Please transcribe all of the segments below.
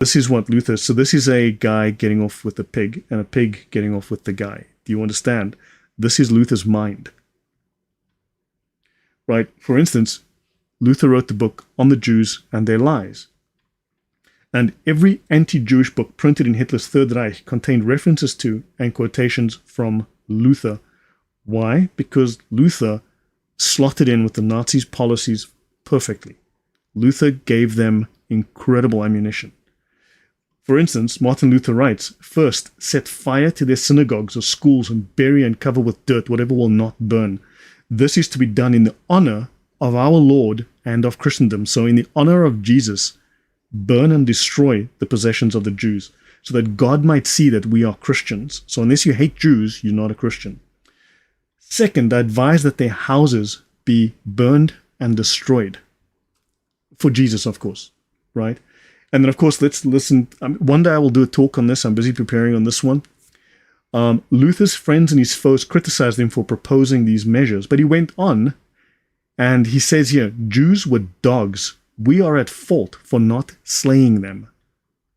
This is what Luther, so this is a guy getting off with a pig and a pig getting off with the guy. Do you understand? This is Luther's mind. Right? For instance, Luther wrote the book On the Jews and Their Lies. And every anti-Jewish book printed in Hitler's Third Reich contained references to and quotations from Luther. Why? Because Luther slotted in with the Nazis' policies perfectly. Luther gave them incredible ammunition. For instance, Martin Luther writes, "First, set fire to their synagogues or schools and bury and cover with dirt whatever will not burn. This is to be done in the honor of our Lord and of Christendom." So in the honor of Jesus, burn and destroy the possessions of the Jews, so that God might see that we are Christians. So unless you hate Jews, you're not a Christian. Second, I advise that their houses be burned and destroyed. For Jesus, of course, right? And then, of course, let's listen. One day I will do a talk on this. I'm busy preparing on this one. Luther's friends and his foes criticized him for proposing these measures, but he went on and he says here, "Jews were dogs. We are at fault for not slaying them."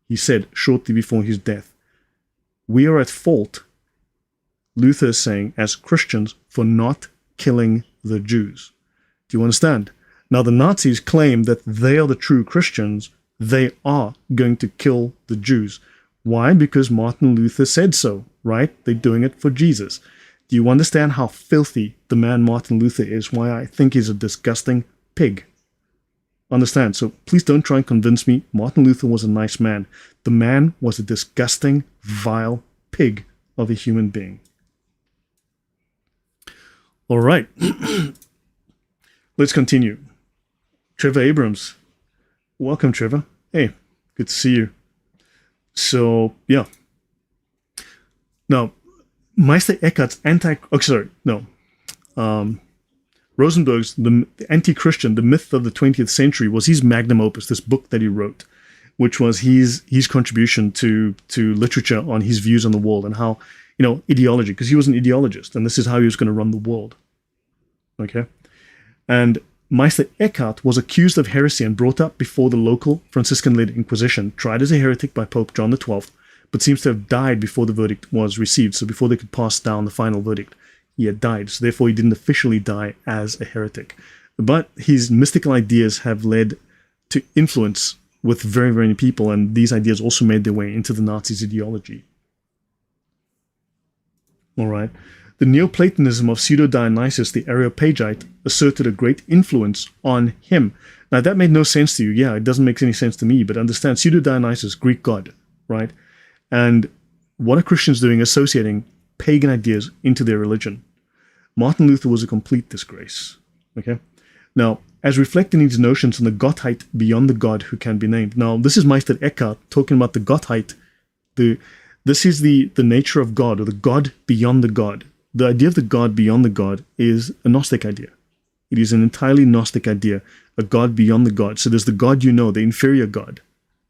He said shortly before his death. We are at fault, Luther is saying, as Christians, for not killing the Jews. Do you understand? Now the Nazis claim that they are the true Christians. They are going to kill the Jews. Why? Because Martin Luther said so, right? They're doing it for Jesus. Do you understand how filthy the man Martin Luther is? Why I think he's a disgusting pig. Understand? So please don't try and convince me Martin Luther was a nice man. The man was a disgusting, vile pig of a human being. All right. Let's continue. Trevor Abrams. Welcome, Trevor. Hey, good to see you. So, yeah. Now, Meister Eckhart's Rosenberg's The Anti-Christian, The Myth of the 20th Century was his magnum opus, this book that he wrote, which was his contribution to literature on his views on the world and how, ideology, because he was an ideologist, and this is how he was going to run the world. Okay? And Meister Eckhart was accused of heresy and brought up before the local Franciscan-led Inquisition, tried as a heretic by Pope John XII, but seems to have died before the verdict was received, so before they could pass down the final verdict. He had died, so therefore he didn't officially die as a heretic. But his mystical ideas have led to influence with very, very many people, and these ideas also made their way into the Nazis' ideology. All right. The Neoplatonism of Pseudo-Dionysius the Areopagite asserted a great influence on him. Now, that made no sense to you. Yeah, it doesn't make any sense to me, but understand, Pseudo-Dionysius, Greek god, right? And what are Christians doing associating pagan ideas into their religion? Martin Luther was a complete disgrace. Okay? Now, as reflecting these notions on the Gottheit beyond the God who can be named. Now, this is Meister Eckhart talking about the Gottheit. This is the nature of God, or the God beyond the God. The idea of the God beyond the God is a Gnostic idea. It is an entirely Gnostic idea, a God beyond the God. So there's the God the inferior God,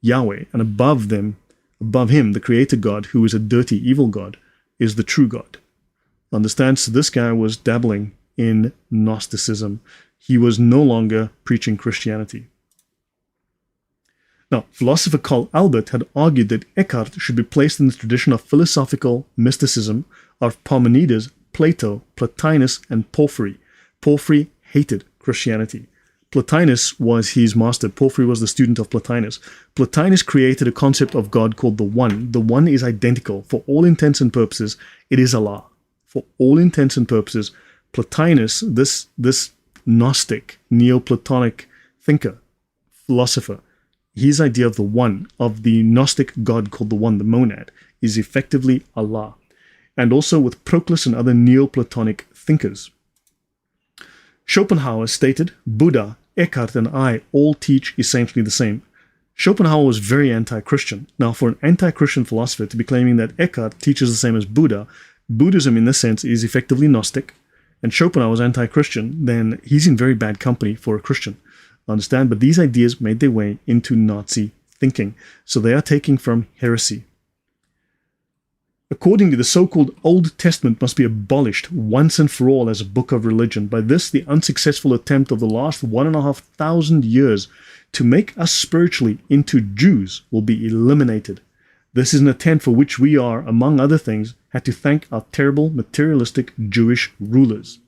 Yahweh, and above him, the creator God, who is a dirty, evil God, is the true God. Understand? So this guy was dabbling in Gnosticism. He was no longer preaching Christianity. Now, philosopher Karl Albert had argued that Eckhart should be placed in the tradition of philosophical mysticism of Parmenides, Plato, Plotinus, and Porphyry. Porphyry hated Christianity. Plotinus was his master. Porphyry was the student of Plotinus. Plotinus created a concept of God called the One. The One is identical. For all intents and purposes, it is Allah. For all intents and purposes, Plotinus, this Gnostic, Neoplatonic thinker, philosopher, his idea of the One, of the Gnostic God called the One, the monad, is effectively Allah. And also with Proclus and other Neoplatonic thinkers. Schopenhauer stated, Buddha, Eckhart, and I all teach essentially the same. Schopenhauer was very anti-Christian. Now, for an anti-Christian philosopher to be claiming that Eckhart teaches the same as Buddha, Buddhism in this sense is effectively Gnostic, and Schopenhauer was anti-Christian, then he's in very bad company for a Christian. Understand? But these ideas made their way into Nazi thinking. So they are taking from heresy. Accordingly, the so-called Old Testament must be abolished once and for all as a book of religion. By this, the unsuccessful attempt of the last 1,500 years to make us spiritually into Jews will be eliminated. This is an attempt for which we are, among other things, had to thank our terrible materialistic Jewish rulers.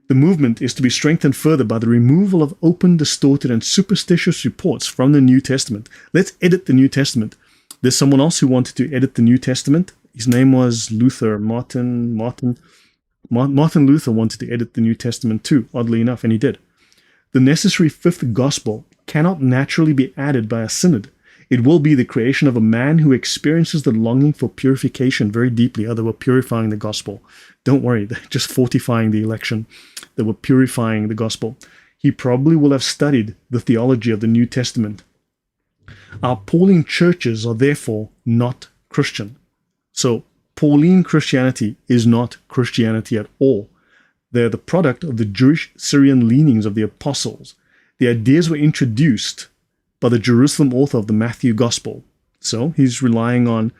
The movement is to be strengthened further by the removal of open, distorted, and superstitious reports from the New Testament. Let's edit the New Testament. There's someone else who wanted to edit the New Testament. His name was Luther. Martin Luther wanted to edit the New Testament too, oddly enough, and he did. The necessary fifth gospel cannot naturally be added by a synod. It will be the creation of a man who experiences the longing for purification very deeply. Oh, they were purifying the gospel. Don't worry, they're just fortifying the election. They were purifying the gospel. He probably will have studied the theology of the New Testament. Our Pauline churches are therefore not Christian. So Pauline Christianity is not Christianity at all. They're the product of the Jewish Syrian leanings of the apostles. The ideas were introduced by the Jerusalem author of the Matthew Gospel. So he's relying on,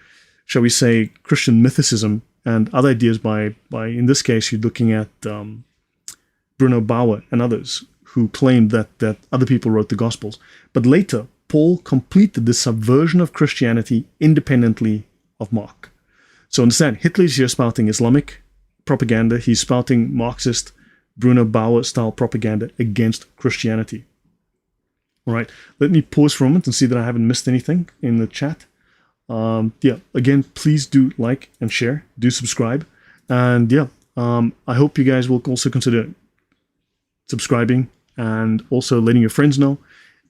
shall we say, Christian mythicism and other ideas by in this case, you're looking at Bruno Bauer and others who claimed that other people wrote the Gospels. But later, Paul completed the subversion of Christianity independently of Mark. So understand, Hitler is here spouting Islamic propaganda. He's spouting Marxist, Bruno Bauer-style propaganda against Christianity. All right, let me pause for a moment and see that I haven't missed anything in the chat. Again, please do like and share. Do subscribe. And I hope you guys will also consider subscribing and also letting your friends know.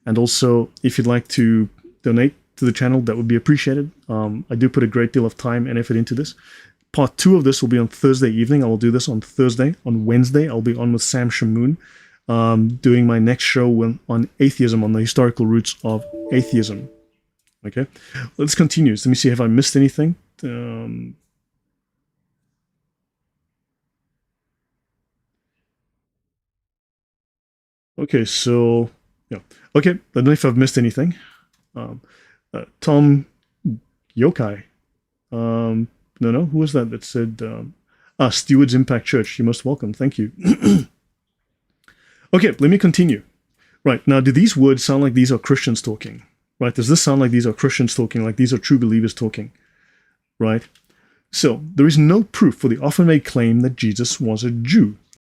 And also, if you'd like to donate to the channel, that would be appreciated. I do put a great deal of time and effort into this. Part 2 of this will be on Thursday evening. I will do this on Thursday. On Wednesday, I'll be on with Sam Shamoon, doing my next show on atheism, on the historical roots of atheism. Okay, let's continue. So let me see if I missed anything. Okay, so yeah. Okay, I don't know if I've missed anything. Tom Yokai. No, who was that said, Stewards Impact Church, you're most welcome, thank you. Okay, let me continue. Right, now do these words sound like these are Christians talking? Right, does this sound like these are Christians talking, like these are true believers talking? Right, so there is no proof for the often made claim that Jesus was a Jew.